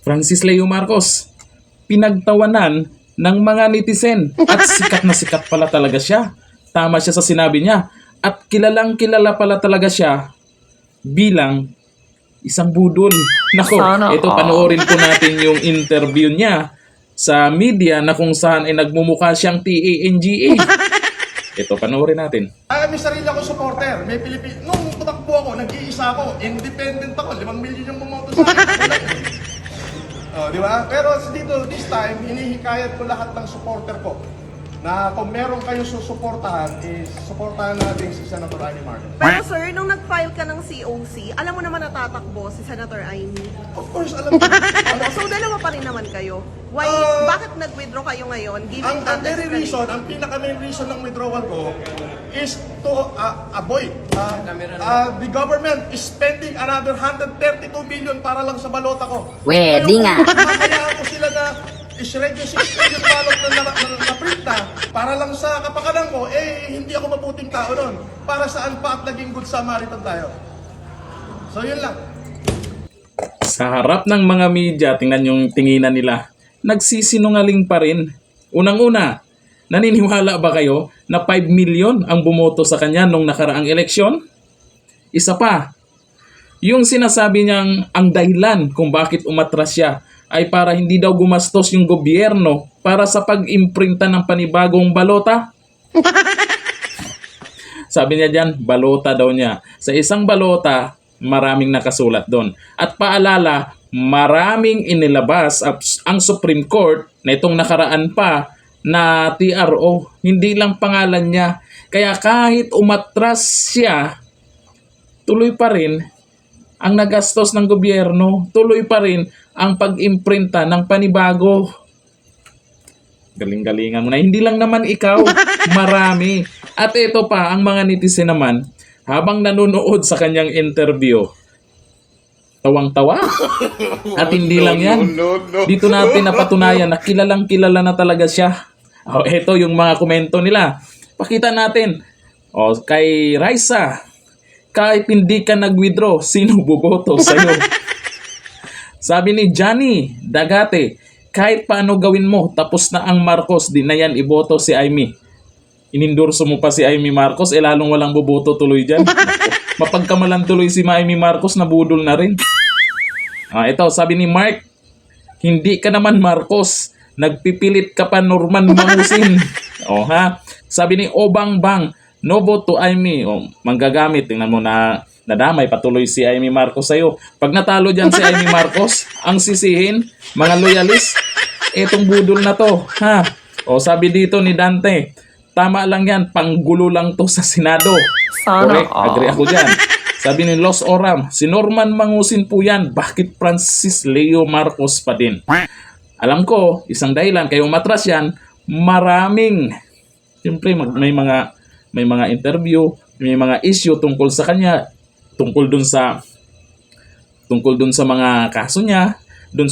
Francis Leo Marcos, pinagtawanan ng mga netizen at sikat pala talaga siya. Tama siya sa sinabi niya at kilalang kilala pala talaga siya bilang isang budol. Nako, ito panoorin po natin yung interview niya sa media na kung saan ay nagmumukha siyang TANGA. Ito, panoorin natin. May sarili ako supporter. May Nung tumakbo ako, nag-iisa ako. Independent ako. 5 milyon yung bumoto sa akin. Di ba? Pero dito, this time, hinihikayat ko lahat ng supporter ko na kung meron kayong susuportahan, suportahan natin si Senator Amy Marcos. Pero sir, nung nag-file ka ng COC, alam mo naman natatakbo si Senator Amy. Of course, alam ko. So dalawa pa rin naman kayo. Why, bakit nag-withdraw kayo ngayon? Given Ang very reason, ang pinaka-main reason ng withdrawal ko is to avoid the government is spending another 132 billion para lang sa balota ko. Pwede nga. Hayaan ko sila na is-read yung 6 billion balot na print na para lang sa kapakanan ko, hindi ako mabuting tao nun. Para saan pa at naging good Samaritan tayo. So yun lang. Sa harap ng mga media, tingnan yung tinginan nila. Nagsisinungaling pa rin. Unang-una, naniniwala ba kayo na 5 million ang bumoto sa kanya nung nakaraang eleksyon? Isa pa, yung sinasabi niyang ang dahilan kung bakit umatras siya ay para hindi daw gumastos yung gobyerno para sa pag-imprinta ng panibagong balota. Sabi niya dyan, balota daw niya. Sa isang balota, maraming nakasulat doon. At paalala, maraming inilabas ang Supreme Court na itong nakaraan pa na TRO. Hindi lang pangalan niya. Kaya kahit umatras siya, tuloy pa rin ang nagastos ng gobyerno. Tuloy pa rin ang pag-imprinta ng panibago. Galing-galingan mo na. Hindi lang naman ikaw, marami. At ito pa, ang mga netizen naman, habang nanonood sa kanyang interview, tawang-tawa. At hindi lang yan. Dito natin napatunayan na kilalang kilala na talaga siya. Ito yung mga komento nila. Pakita natin. Kay Raisa, kahit hindi ka nag-withdraw, sino boboto sa'yo? Sabi ni Johnny Dagate, kahit paano gawin mo, tapos na ang Marcos, di na yan iboto si Amy. Inindorso mo pa si Amy Marcos, lalong walang boboto tuloy dyan. Mapagkamalan tuloy si Amy Marcos, nabudol na rin. Ito, sabi ni Mark, hindi ka naman Marcos, nagpipilit ka pa Norman Mangusin. Sabi ni Obang Bang, no vote to Amy. Manggagamit, tingnan mo na nadamay patuloy si Amy Marcos sa'yo. Pag natalo dyan si Amy Marcos, ang sisihin, mga loyalist, etong budol na to. Sabi dito ni Dante, tama lang yan, panggulo lang to sa Senado. Correct, agree ako dyan. Sabi ni Los Oram, si Norman Mangusin po yan, bakit Francis Leo Marcos pa din? Alam ko, isang dahilan, kayo matras yan, maraming, siyempre may mga interview, may mga issue tungkol sa kanya, tungkol dun sa mga kaso niya, dun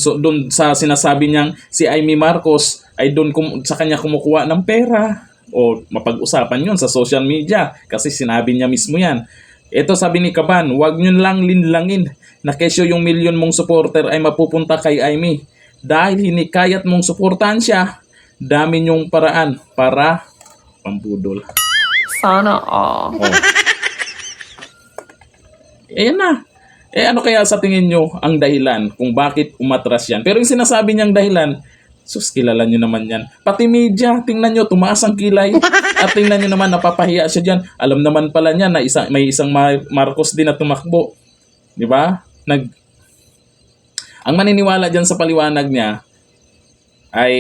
sa sinasabi niyang si Amy Marcos ay dun sa kanya kumukuha ng pera. O mapag-usapan yun sa social media kasi sinabi niya mismo yan. Ito sabi ni Kaban, huwag nyo lang linlangin na kesyo yung milyon mong supporter ay mapupunta kay Amy. Dahil hinikayat mong suportahan siya, dami nyong paraan para pambudol. Sana all. Ayan na. Ano kaya sa tingin nyo ang dahilan kung bakit umatras yan? Pero yung sinasabi niyang dahilan, sus, kilala nyo naman yan. Pati media, tingnan nyo, tumaas ang kilay. At tingnan nyo naman, napapahiya siya dyan. Alam naman pala niya na may isang Marcos din na tumakbo. Di ba? Ang maniniwala dyan sa paliwanag niya ay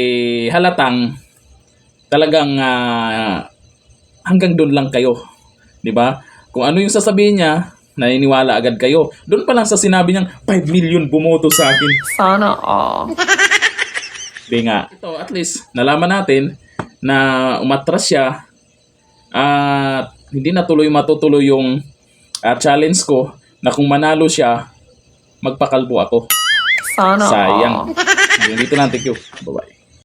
halatang talagang hanggang doon lang kayo. Di ba? Kung ano yung sasabihin niya, naniniwala agad kayo. Doon pa lang sa sinabi niyang 5 million bumoto sa akin. Sana all. Di nga. Ito, at least, nalaman natin na umatras siya at hindi na matutuloy yung challenge ko na kung manalo siya, magpakalbo ako. Sana Sayang. all. Dito lang, thank you. Bye-bye.